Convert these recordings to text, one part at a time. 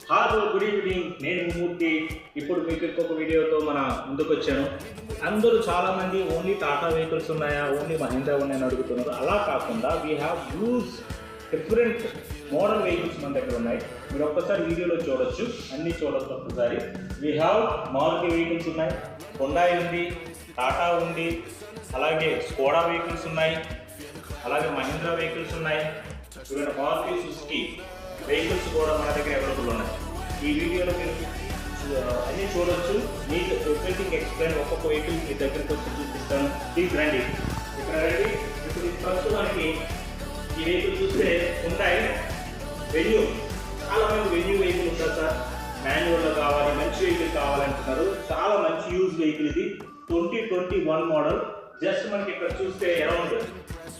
Hello good evening, నేను మూర్తి. ఇప్పుడు మీకు ఇంకొక వీడియోతో మన ముందుకు వచ్చాను. అందరూ చాలామంది ఓన్లీ టాటా వెహికల్స్ ఉన్నాయా, ఓన్లీ మహీంద్రా ఉన్నాయని అడుగుతున్నారు. అలా కాకుండా we have use different model vehicles మన దగ్గర ఉన్నాయి. మీరు ఒక్కసారి వీడియోలో చూడొచ్చు, అన్నీ చూడొచ్చు ఒక్కసారి. వీ హ్యావ్ మారుతి వెహికల్స్ ఉన్నాయి, హుండాయ్ ఉంది, టాటా ఉంది, అలాగే స్కోడా వెహికల్స్ ఉన్నాయి, అలాగే మహీంద్రా వెహికల్స్ ఉన్నాయి, ఇక్కడ మారుతి సుజుకి వెహికల్స్ కూడా మన దగ్గర అవైలబుల్ ఉన్నాయి. ఈ వీడియోలో మీరు అన్నీ చూడొచ్చు. మీకు ఎవ్రీథింగ్ ఎక్స్ప్లెయిన్, ఒక్కొక్క వెహికల్ మీ దగ్గరకు వచ్చి చూపిస్తాను. ప్లీజ్ రండి, ఇక్కడ రండి. ఇప్పుడు ప్రస్తుతానికి ఈ వెహికల్ చూస్తే ఉంటాయి వెన్యూ. చాలామంది వెన్యూ వెహికల్ ఉంటుంది సార్, మాన్యువల్లో కావాలి, మంచి వెహికల్ కావాలంటున్నారు. చాలా మంచి యూజ్ వెహికల్ ఇది, 2021 మోడల్. జస్ట్ మనకి ఇక్కడ చూస్తే అరౌండ్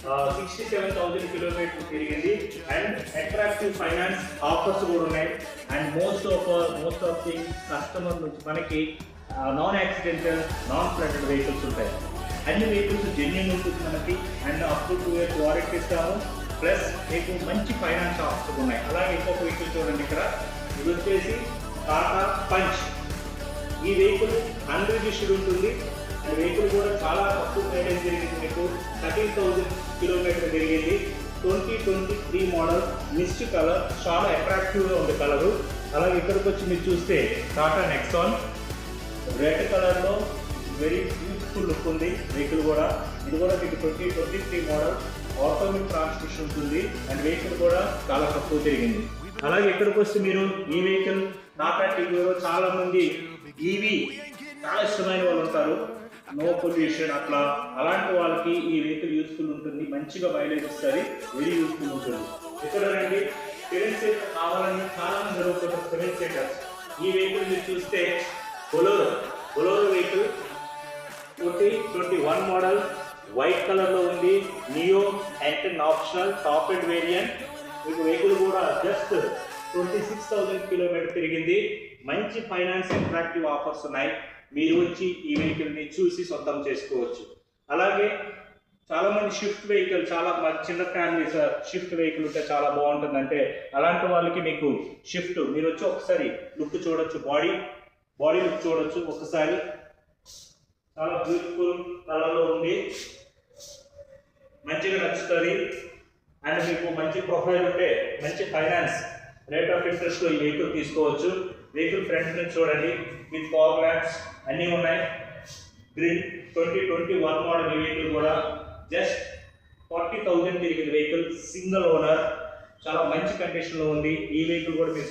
67,000 కిలోమీటర్లు తిరిగింది. అండ్ అట్రాక్టివ్ ఫైనాన్స్ ఆఫర్స్ కూడా ఉన్నాయి. And most of the customer నుంచి మనకి non accidental, non flooded vehicles ఉంటాయి. అన్ని వెహికల్స్ జెన్యూన్ ఉంటుంది మనకి. And up to 2 years warranty ఇస్తాము. ప్లస్ మీకు మంచి ఫైనాన్స్ ఆఫర్స్ ఉన్నాయి. అలాగే ఇంకొక వెహికల్ చూడండి, ఇక్కడ ఇది వచ్చేసి టాటా పంచ్. ఈ వెహికల్ అన్రిజిస్టర్డ్ ఉంటుంది. ఈ వెహికల్ కూడా చాలా తక్కువ మైలేజ్ జరిగింది, మీకు 13,000 కిలోమీటర్ తిరిగింది. 2023 మోడల్, మిస్ట్ కలర్, చాలా అట్రాక్టివ్గా ఉంది కలరు. అలాగే ఇక్కడికి వచ్చి మీరు చూస్తే టాటా నెక్సాన్ రెడ్ కలర్లో వెరీ బ్యూటిఫుల్ లుక్ ఉంది వెహికల్ కూడా. ఇది కూడా మీకు 2023 మోడల్, ఆటోమేటిక్ ట్రాన్స్మిషన్ ఉంటుంది. అండ్ వెహికల్ కూడా చాలా తక్కువ తిరిగింది. అలాగే ఇక్కడికి వస్తే మీరు ఈ వెహికల్ టాటా టిగోరో, చాలా మంది ఈవీ చాలా ఇష్టమైన వాళ్ళు ఉంటారు, నో పొల్యూషన్ అట్లా, అలాంటి వాళ్ళకి ఈ వెహికల్ యూస్ఫుల్ ఉంటుంది. మంచిగా మైలేజ్ ఇస్తుంది, వెరీ యూస్ఫుల్ ఉంటుంది. ఇక్కడ రండి, 7 సీటర్ కావాలని చాలా మంది జరుగుతుంటారు. 7 సీటర్స్ ఈ వెహికల్ మీరు చూస్తే బొలోరో వెహికల్ 2021 మోడల్, వైట్ కలర్లో ఉంది. Neo ఎంటన్ optional top end variant. మీకు వెహికల్ కూడా జస్ట్ 26,000 కిలోమీటర్ తిరిగింది. మంచి ఫైనాన్స్ అట్రాక్టివ్ ఆఫర్స్ ఉన్నాయి. మీరు వచ్చి ఈ వెహికల్ని చూసి సొంతం చేసుకోవచ్చు. అలాగే చాలామంది షిఫ్ట్ వెహికల్, చాలా చిన్న ఫ్యామిలీ సార్, షిఫ్ట్ వెహికల్ ఉంటే చాలా బాగుంటుంది అంటే, అలాంటి వాళ్ళకి మీకు షిఫ్ట్ మీరు వచ్చి ఒకసారి లుక్ చూడొచ్చు, బాడీ లుక్ చూడొచ్చు ఒకసారి. చాలా బ్యూటిఫుల్ కలర్లో ఉంది, మంచిగా నచ్చుతుంది. అండ్ మీకు మంచి ప్రొఫైల్ ఉంటే మంచి ఫైనాన్స్ రేట్ ఆఫ్ ఇంట్రెస్ట్లో ఈ వెహికల్ తీసుకోవచ్చు. వెహికల్ ఫ్రంట్ నుంచి చూడండి, విత్ ఫాగ్ ల్యాంప్స్ అన్నీ ఉన్నాయి. గ్రిల్ 2021 మోడల్ ఈ వెహికల్ కూడా జస్ట్ 40,000 తిరిగింది వెహికల్, సింగిల్ ఓనర్, చాలా మంచి కండిషన్లో ఉంది. ఈ వెహికల్ కూడా మీరు